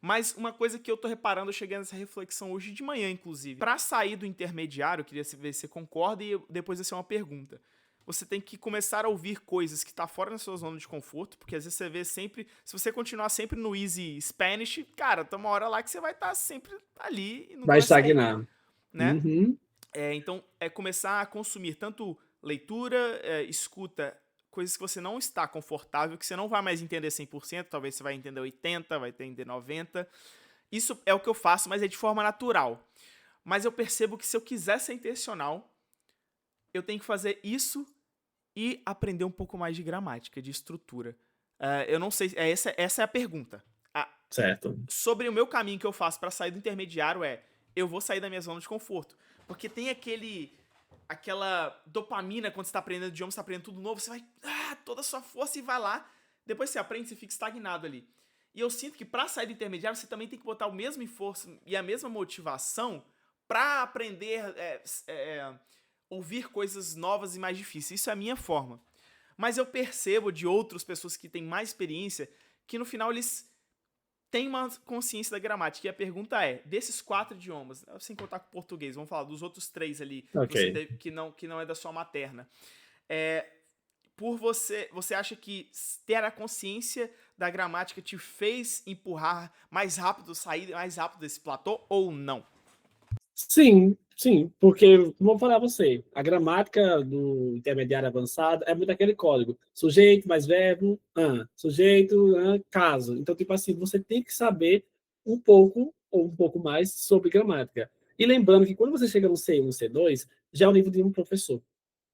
Mas uma coisa que eu tô reparando, eu cheguei nessa reflexão hoje de manhã, inclusive. Pra sair do intermediário, eu queria ver se você concorda e depois vai ser uma pergunta. você tem que começar a ouvir coisas que tá fora da sua zona de conforto, porque às vezes você vê sempre, se você continuar sempre no easy Spanish, cara, tem uma hora lá que você vai estar sempre ali e nunca Vai vai sair, estagnar. né? Uhum. Então, é começar a consumir tanto leitura, escuta, coisas que você não está confortável, que você não vai mais entender 100%, talvez você vai entender 80%, vai entender 90%. Isso é o que eu faço, mas é de forma natural. Mas eu percebo que se eu quiser ser intencional, eu tenho que fazer isso e aprender um pouco mais de gramática, de estrutura. Eu não sei, essa é a pergunta. Certo. Sobre o meu caminho que eu faço para sair do intermediário eu vou sair da minha zona de conforto. Porque tem aquela dopamina quando você tá aprendendo idioma, você tá aprendendo tudo novo, você vai toda a sua força e vai lá. Depois você aprende, você fica estagnado ali. E eu sinto que para sair do intermediário, você também tem que botar o mesmo esforço e a mesma motivação para aprender, ouvir coisas novas e mais difíceis. Isso é a minha forma. Mas eu percebo de outras pessoas que têm mais experiência que no final eles têm uma consciência da gramática. E a pergunta é, desses 4 idiomas, sem contar com o português, vamos falar dos outros 3 ali Ok. que não é da sua materna. Por você acha que ter a consciência da gramática te fez empurrar mais rápido, sair mais rápido desse platô ou não? Sim, sim, porque, como eu falar a você, a gramática do intermediário avançado é muito aquele código. Sujeito mais verbo, sujeito, caso. Então, tipo assim, você tem que saber um pouco ou um pouco mais sobre gramática. E lembrando que quando você chega no C1, C2, já é o nível de um professor,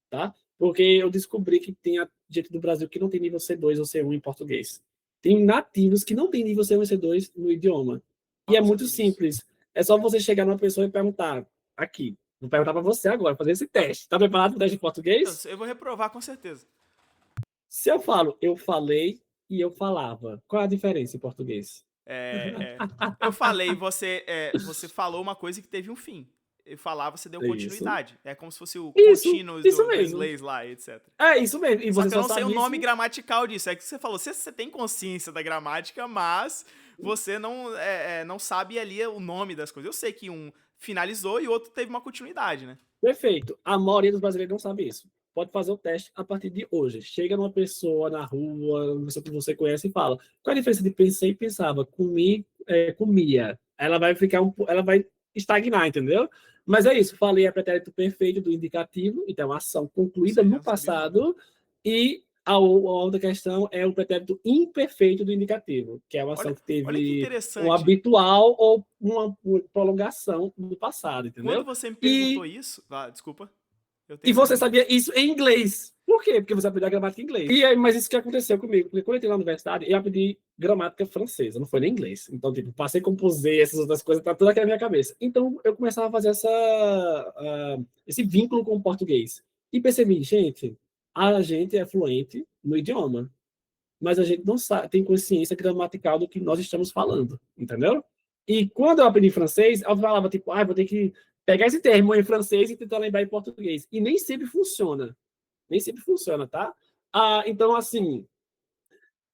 tá? Porque eu descobri que tem gente do Brasil que não tem nível C2 ou C1 em português. Tem nativos que não têm nível C1 e C2 no idioma. Eu E é não muito sabia disso. simples. É só você chegar numa pessoa e perguntar, aqui, vou perguntar para você agora, fazer esse teste. Está preparado para o teste de português? Eu vou reprovar com certeza. Se eu falo, eu falei e eu falava, qual é a diferença em português? Eu falei, você falou uma coisa que teve um fim. Eu falar, você deu Isso, continuidade. É como se fosse o isso, continuous isso do mesmo. inglês lá, etc. É isso mesmo. E Só você que eu só não sei o sabe nome isso. gramatical disso. É que você falou, você tem consciência da gramática, mas você não sabe ali o nome das coisas. Eu sei que um finalizou e o outro teve uma continuidade, né? Perfeito. A maioria dos brasileiros não sabe isso. Pode fazer o teste a partir de hoje. Chega numa pessoa na rua, uma pessoa que você conhece e fala: qual a diferença de pensei e pensava? Comi, comia. Ela vai ficar ela vai estagnar, entendeu? Mas é isso. Falei é pretérito perfeito do indicativo, então a ação Ou concluída seja, eu no não sabia não. passado, e a outra questão é o pretérito imperfeito do indicativo, que é uma ação Olha, que olha que teve um interessante. habitual ou uma prolongação do passado, Quando entendeu? você me perguntou E isso. Desculpa, eu e tenho você interrompido. sabia isso em inglês. Por quê? Porque você aprendeu a gramática em inglês. E aí, mas isso que aconteceu comigo. Porque quando eu entrei na universidade, eu aprendi gramática francesa, não foi nem inglês. Então, tipo, passei como Z, essas outras coisas, tá tudo aqui na minha cabeça. Então, eu começava a fazer esse vínculo com o português. E percebi, gente, a gente é fluente no idioma, mas a gente não sabe, tem consciência gramatical do que nós estamos falando, entendeu? E quando eu aprendi francês, eu falava, tipo, vou ter que pegar esse termo em francês e tentar lembrar em português. E nem sempre funciona. Nem sempre funciona, tá? Então, assim,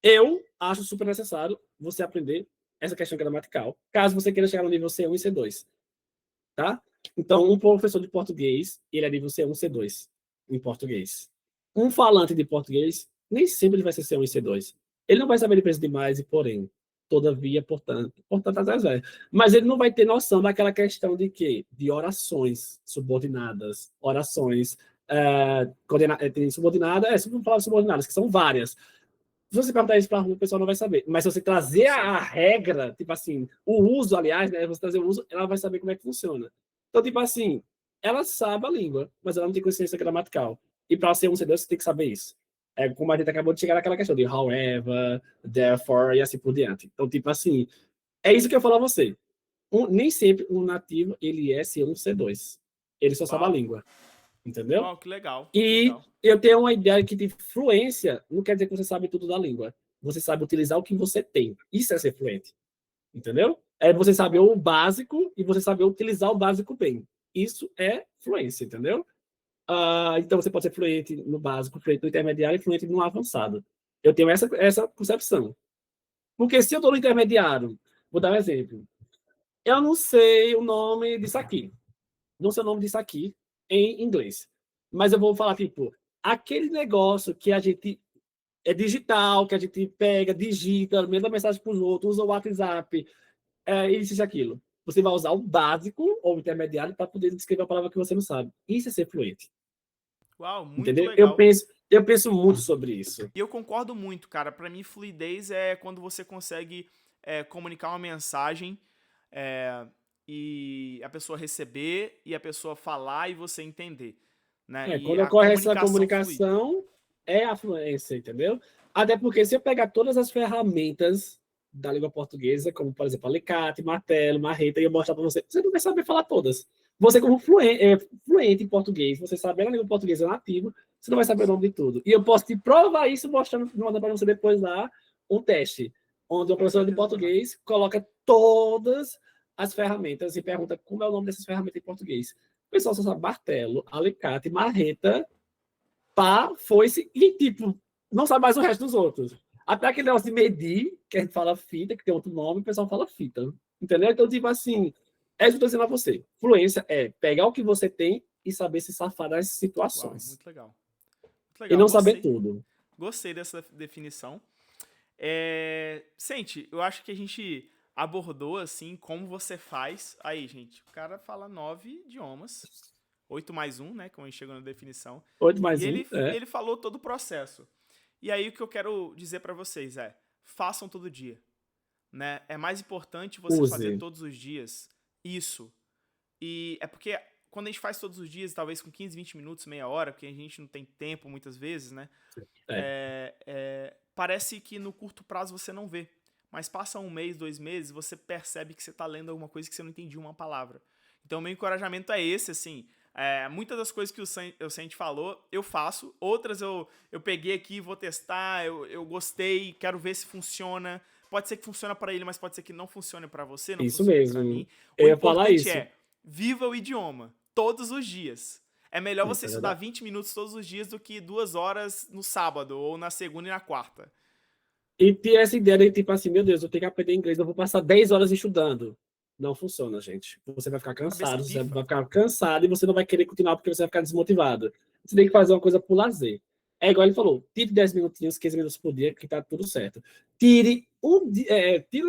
eu acho super necessário você aprender essa questão gramatical, caso você queira chegar no nível C1 e C2, tá? Então, um professor de português, ele é nível C1 e C2 em português. Um falante de português, nem sempre ele vai ser C1 e C2. Ele não vai saber a diferença de mais e porém. Todavia, portanto, às vezes. Mas ele não vai ter noção daquela questão de quê? De orações subordinadas, orações tem subordinada, vamos falar subordinadas, que são várias. Se você perguntar isso para rua, o pessoal não vai saber. Mas se você Eu trazer sei. a regra, tipo assim, o uso, aliás, né? Você trazer o uso, ela vai saber como é que funciona. Então, tipo assim, ela sabe a língua, mas ela não tem consciência gramatical. E para ser um C2, você tem que saber isso. É como a gente acabou de chegar naquela questão de however, therefore e assim por diante. Então, tipo assim, é isso que eu falo a você. Nem sempre um nativo ele é C1, C2. Ele só sabe a Uau. língua, entendeu? Uau, que legal, que E legal. eu tenho uma ideia que de fluência não quer dizer que você sabe tudo da língua. Você sabe utilizar o que você tem. Isso é ser fluente. Entendeu? É você saber o básico e você saber utilizar o básico bem. Isso é fluência, entendeu? Então você pode ser fluente no básico, fluente no intermediário e fluente no avançado. Eu tenho essa concepção. Porque se eu estou no intermediário, vou dar um exemplo. Eu não sei o nome disso aqui. Não sei o nome disso aqui em inglês. Mas eu vou falar, tipo, aquele negócio que a gente é digital, que a gente pega, digita, manda mensagem para os outros, usa o WhatsApp, isso e aquilo. Você vai usar o básico ou o intermediário para poder descrever a palavra que você não sabe. Isso é ser fluente. Uau, muito Entendeu? Eu legal. penso, eu penso muito sobre isso. E eu concordo muito, cara. Pra mim, fluidez é quando você consegue comunicar uma mensagem é, e a pessoa receber e a pessoa falar e você entender, né? E Quando a ocorre essa comunicação fluir. comunicação, é a fluência, entendeu? Até porque se eu pegar todas as ferramentas da língua portuguesa, como, por exemplo, alicate, martelo, marreta, e eu mostrar para você, você não vai saber falar todas. Você, como fluente em português, você sabe a língua portuguesa nativa, você não vai saber o nome de tudo. E eu posso te provar isso mostrando, mandando para você depois lá um teste, onde o Com professor de certeza, mandar. português coloca todas as ferramentas e pergunta como é o nome dessas ferramentas em português. O pessoal só sabe martelo, alicate, marreta, pá, foice e, tipo, não sabe mais o resto dos outros. Até aquele negócio de medir, que a gente fala fita, que tem outro nome, o pessoal fala fita. Entendeu? Então, tipo assim, é isso que eu tô dizendo a você. Fluência é pegar o que você tem e saber se safar das Uau, situações. muito legal. Muito E legal, não saber gostei. tudo. Gostei dessa definição. Sente, eu acho que a gente abordou, assim, como você faz. Aí, gente, o cara fala 9 idiomas. 8 mais um, né? Como a gente chegou na definição. 8 E mais um, ele falou todo o processo. E aí o que eu quero dizer pra vocês é: façam todo dia, né? É mais importante você fazer use. todos os dias isso. E é porque quando a gente faz todos os dias, talvez com 15, 20 minutos, meia hora, porque a gente não tem tempo muitas vezes, né? É. Parece que no curto prazo você não vê. Mas passa um mês, 2 meses, você percebe que você tá lendo alguma coisa que você não entendia uma palavra. Então, meu encorajamento é esse, assim. Muitas das coisas que o Sente falou, eu faço. Outras eu peguei aqui, vou testar, eu gostei, quero ver se funciona. Pode ser que funcione para ele, mas pode ser que não funcione para você, não Isso funcione para mesmo. mim. O Eu ia falar importante isso. é, viva o idioma, todos os dias. É melhor Isso você é estudar verdade. 20 minutos todos os dias do que 2 horas no sábado, ou na segunda e na quarta. E ter essa ideia de tipo assim, meu Deus, eu tenho que aprender inglês, eu vou passar 10 horas estudando. Não funciona, gente. Você vai ficar Cabeça cansado, você vai pifa. ficar cansado e você não vai querer continuar porque você vai ficar desmotivado. Você tem que fazer uma coisa por lazer. É igual ele falou, tire 10 minutinhos, 15 minutos por dia, que tá tudo certo. Tire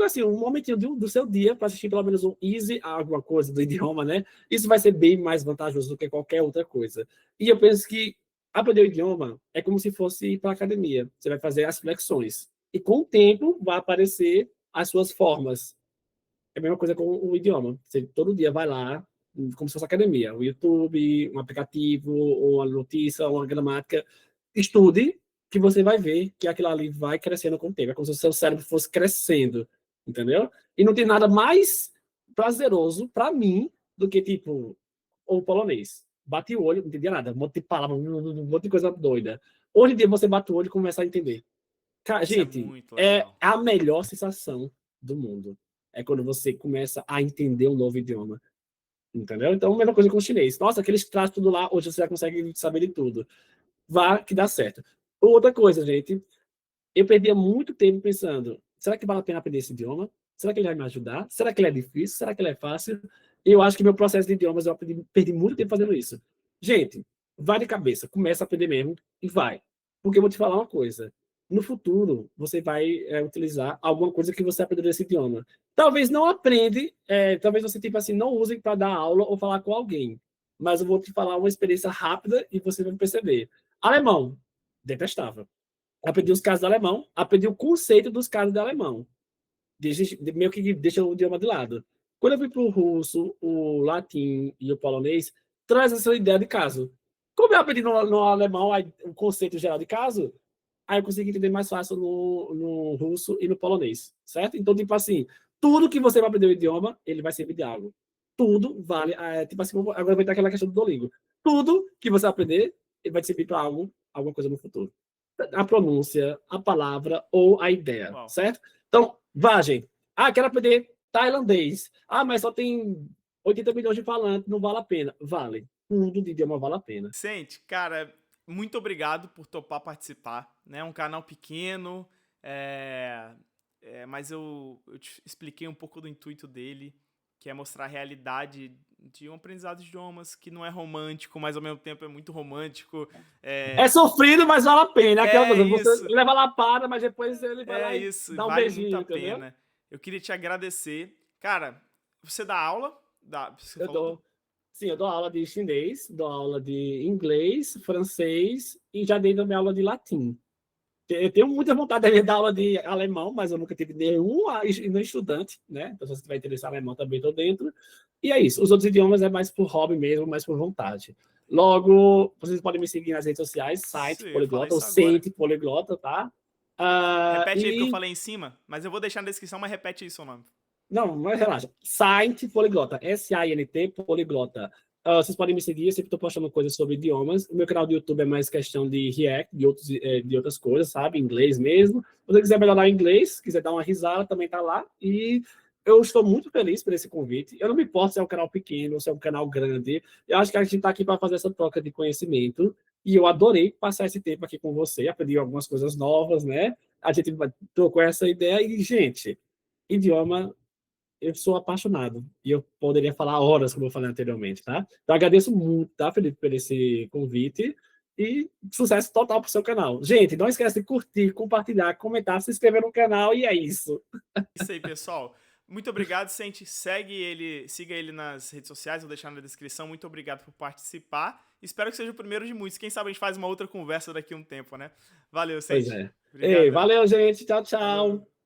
assim, um momentinho do seu dia para assistir pelo menos um easy, alguma coisa do idioma, né? Isso vai ser bem mais vantajoso do que qualquer outra coisa. E eu penso que aprender o idioma é como se fosse ir para a academia. Você vai fazer as flexões. E com o tempo vai aparecer as suas formas. É a mesma coisa com o idioma. Você todo dia vai lá, como se fosse academia, o YouTube, um aplicativo, uma notícia, uma gramática. Estude, que você vai ver que aquilo ali vai crescendo com o tempo. É como se o seu cérebro fosse crescendo, entendeu? E não tem nada mais prazeroso para mim do que, tipo, o polonês. Bate o olho, não entendia nada, um monte de palavra, um monte de coisa doida. Hoje em dia você bate o olho e começa a entender. Cara, Isso é gente, muito é legal. a melhor sensação do mundo. É quando você começa a entender um novo idioma. Entendeu? Então, a mesma coisa com o chinês. Nossa, aqueles traços tudo lá, hoje você já consegue saber de tudo. Vá que dá certo. Outra coisa, gente, eu perdia muito tempo pensando: será que vale a pena aprender esse idioma? Será que ele vai me ajudar? Será que ele é difícil? Será que ele é fácil? Eu acho que meu processo de idiomas eu perdi muito tempo fazendo isso. Gente, vai de cabeça, começa a aprender mesmo e vai. Porque eu vou te falar uma coisa: no futuro, você vai utilizar alguma coisa que você aprendeu nesse idioma. Talvez não aprende, talvez você tipo assim, não use para dar aula ou falar com alguém. Mas eu vou te falar uma experiência rápida e você vai perceber. Alemão, detestava. Aprendi os casos do alemão, aprendi o conceito dos casos do alemão. Meio que deixa o idioma de lado. Quando eu fui para o russo, o latim e o polonês, traz essa ideia de caso. Como eu aprendi no alemão o conceito geral de caso, aí eu consegui entender mais fácil no russo e no polonês, certo? Então, tipo assim, tudo que você vai aprender o idioma, ele vai servir de algo. Tudo vale, tipo assim, agora vai ter aquela questão do Duolingo. Tudo que você aprender, ele vai servir para algo, alguma coisa no futuro. A pronúncia, a palavra ou a ideia, Uau. certo? Então, vá, gente. Quero aprender tailandês. Mas só tem 80 milhões de falantes, não vale a pena. Vale. Tudo de idioma vale a pena. Sente, cara, muito obrigado por topar participar. Né? Um canal pequeno, mas eu te expliquei um pouco do intuito dele, que é mostrar a realidade de um aprendizado de idiomas que não é romântico, mas ao mesmo tempo é muito romântico. É sofrido, mas vale a pena. Aquela coisa, você isso. leva lá para, mas depois ele vai lá e Isso, dá um vale muito beijinho, a entendeu? pena. Eu queria te agradecer. Cara, você dá aula? Você Eu falou dou, sim, eu dou aula de chinês, dou aula de inglês, francês e já dei também aula de latim. Eu tenho muita vontade de dar aula de alemão, mas eu nunca tive nenhum estudante, né? Então, se você tiver interesse em alemão, também estou dentro. E é isso. Os outros idiomas é mais por hobby mesmo, mais por vontade. Logo, vocês podem me seguir nas redes sociais, site eu ia falar Poliglota ou isso agora. Sente Poliglota, tá? Repete aí porque eu E falei em cima, mas eu vou deixar na descrição, mas repete aí seu nome. não, mas relaxa. Site Poliglota. SINT Poliglota. Vocês podem me seguir, eu sempre estou postando coisas sobre idiomas. O meu canal do YouTube é mais questão de react, de outras coisas, sabe? Inglês mesmo. Se você quiser melhorar o inglês, quiser dar uma risada, também tá lá. E eu estou muito feliz por esse convite. Eu não me importo se é um canal pequeno ou se é um canal grande. Eu acho que a gente está aqui para fazer essa troca de conhecimento. E eu adorei passar esse tempo aqui com você, aprendi algumas coisas novas, né? A gente trocou essa ideia e, gente, idioma eu sou apaixonado e eu poderia falar horas, como eu falei anteriormente, tá? Então, agradeço muito, tá, Felipe, por esse convite e sucesso total pro seu canal. Gente, não esquece de curtir, compartilhar, comentar, se inscrever no canal e é isso. Isso aí, pessoal. Muito obrigado, Sente. Siga ele nas redes sociais, vou deixar na descrição. Muito obrigado por participar. Espero que seja o primeiro de muitos. Quem sabe a gente faz uma outra conversa daqui a um tempo, né? Valeu, Pois Sente. é. Ei, Obrigadão. valeu, gente. Tchau, Falou. tchau.